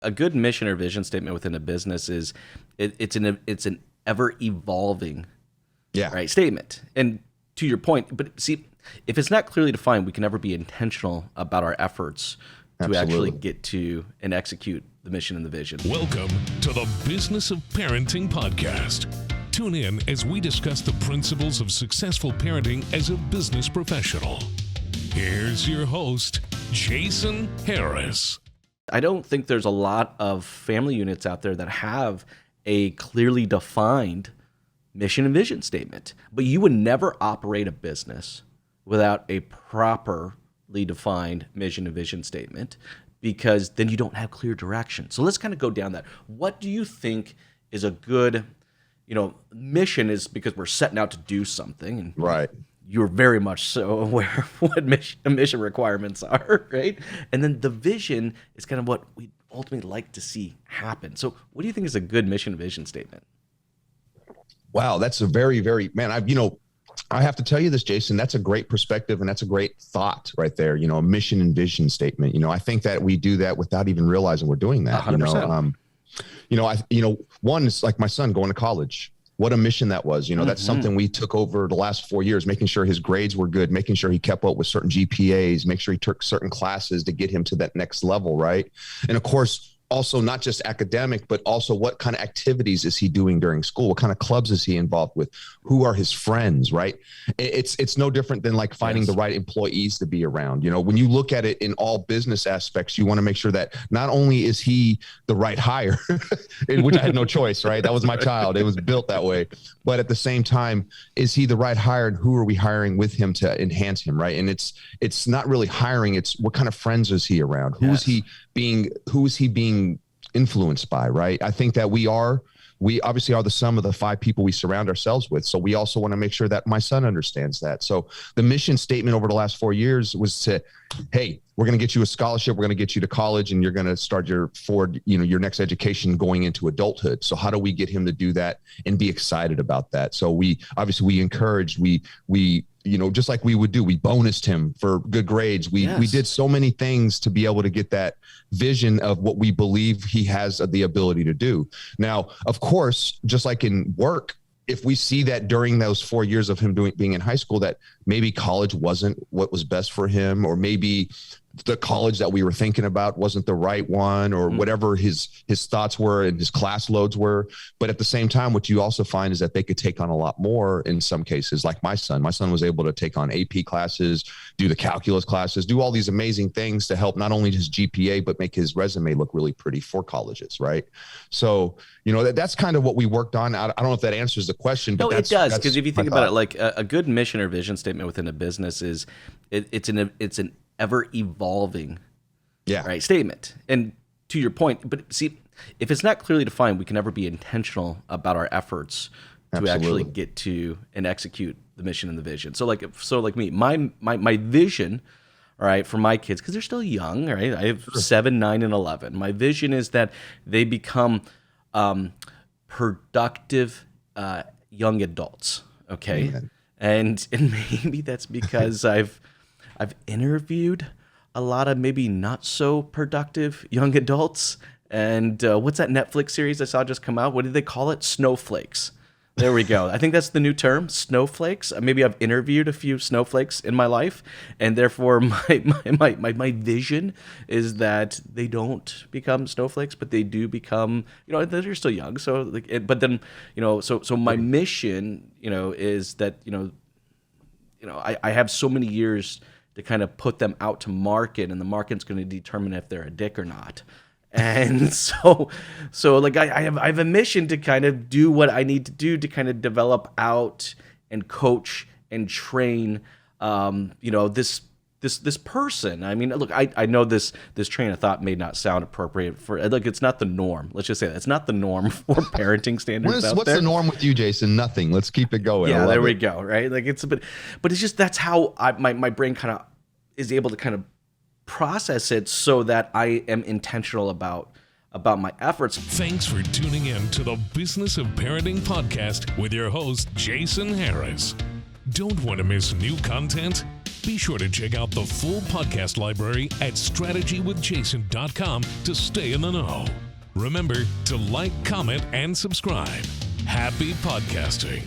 A good mission or vision statement within a business is it's an ever evolving right statement. And to your point, but see, if it's not clearly defined, we can never be intentional about our efforts to actually get to and execute the mission and the vision. Welcome to the Business of Parenting podcast. Tune in as we discuss the principles of successful parenting as a business professional. Here's your host, Jason Harris. I don't think there's a lot of family units out there that have a clearly defined mission and vision statement, but you would never operate a business without a properly defined mission and vision statement, because then you don't have clear direction. So let's kind of go down that. What do you think is a good, mission is because we're setting out to do something, and right. You're very much so aware of what mission requirements are, right? And then the vision is kind of what we ultimately like to see happen. So what do you think is a good mission vision statement? Wow, that's a very, very, man, I have to tell you this, Jason, that's a great perspective and that's a great thought right there. A mission and vision statement. I think that we do that without even realizing we're doing that. 100%. One is like my son going to college. What a mission that was. That's something we took over the last 4 years, making sure his grades were good, making sure he kept up with certain GPAs, make sure he took certain classes to get him to that next level, right? And of course, also not just academic, but also what kind of activities is he doing during school? What kind of clubs is he involved with? Who are his friends, right? It's no different than like finding the right employees to be around. When you look at it in all business aspects, you want to make sure that not only is he the right hire, which I had no choice, right? That was my child. It was built that way. But at the same time, is he the right hire, and who are we hiring with him to enhance him, right? And it's not really hiring. It's what kind of friends is he around? Who is he being influenced by, right? I think that we obviously are the sum of the 5 people we surround ourselves with. So we also want to make sure that my son understands that. So the mission statement over the last 4 years was to, hey, we're going to get you a scholarship. We're going to get you to college, and you're going to start your next education going into adulthood. So how do we get him to do that and be excited about that? So we encouraged, we just like we would do, we bonused him for good grades. We did so many things to be able to get that vision of what we believe he has the ability to do. Now, of course, just like in work, if we see that during those 4 years of him being in high school, that maybe college wasn't what was best for him, or maybe the college that we were thinking about wasn't the right one, or whatever his thoughts were and his class loads were. But at the same time, what you also find is that they could take on a lot more in some cases. Like my son was able to take on AP classes, do the calculus classes, do all these amazing things to help not only his GPA, but make his resume look really pretty for colleges, right? So, that's kind of what we worked on. I don't know if that answers the question, but it does. Because if you think about it, like a good mission or vision statement within a business is it's an ever evolving right statement. And to your point, but see, if it's not clearly defined, we can never be intentional about our efforts to actually get to and execute the mission and the vision. So like me, my vision, all right, for my kids, because they're still young, right? I have 7, 9, and 11. My vision is that they become productive young adults. Okay. Amen. And maybe that's because I've interviewed a lot of maybe not so productive young adults. And what's that Netflix series I saw just come out? What did they call it? Snowflakes. There we go. I think that's the new term, snowflakes. Maybe I've interviewed a few snowflakes in my life, and therefore my vision is that they don't become snowflakes, but they do become, they're still young. So, but then, so my mission, is that, I have so many years to kind of put them out to market, and the market's going to determine if they're a dick or not. And so like I have a mission to kind of do what I need to do to kind of develop out and coach and train, this person. I mean, look, I know this train of thought may not sound appropriate for, like, it's not the norm. Let's just say that it's not the norm for parenting standards. What's the norm with you, Jason? Nothing. Let's keep it going. Yeah, there we go. Right. Like it's a bit, but it's just, that's how my brain kind of is able to kind of process it so that I am intentional about my efforts. Thanks for tuning in to the Business of Parenting podcast with your host, Jason Harris. Don't want to miss new content? Be sure to check out the full podcast library at strategywithjason.com to stay in the know. Remember to like, comment, and subscribe. Happy podcasting.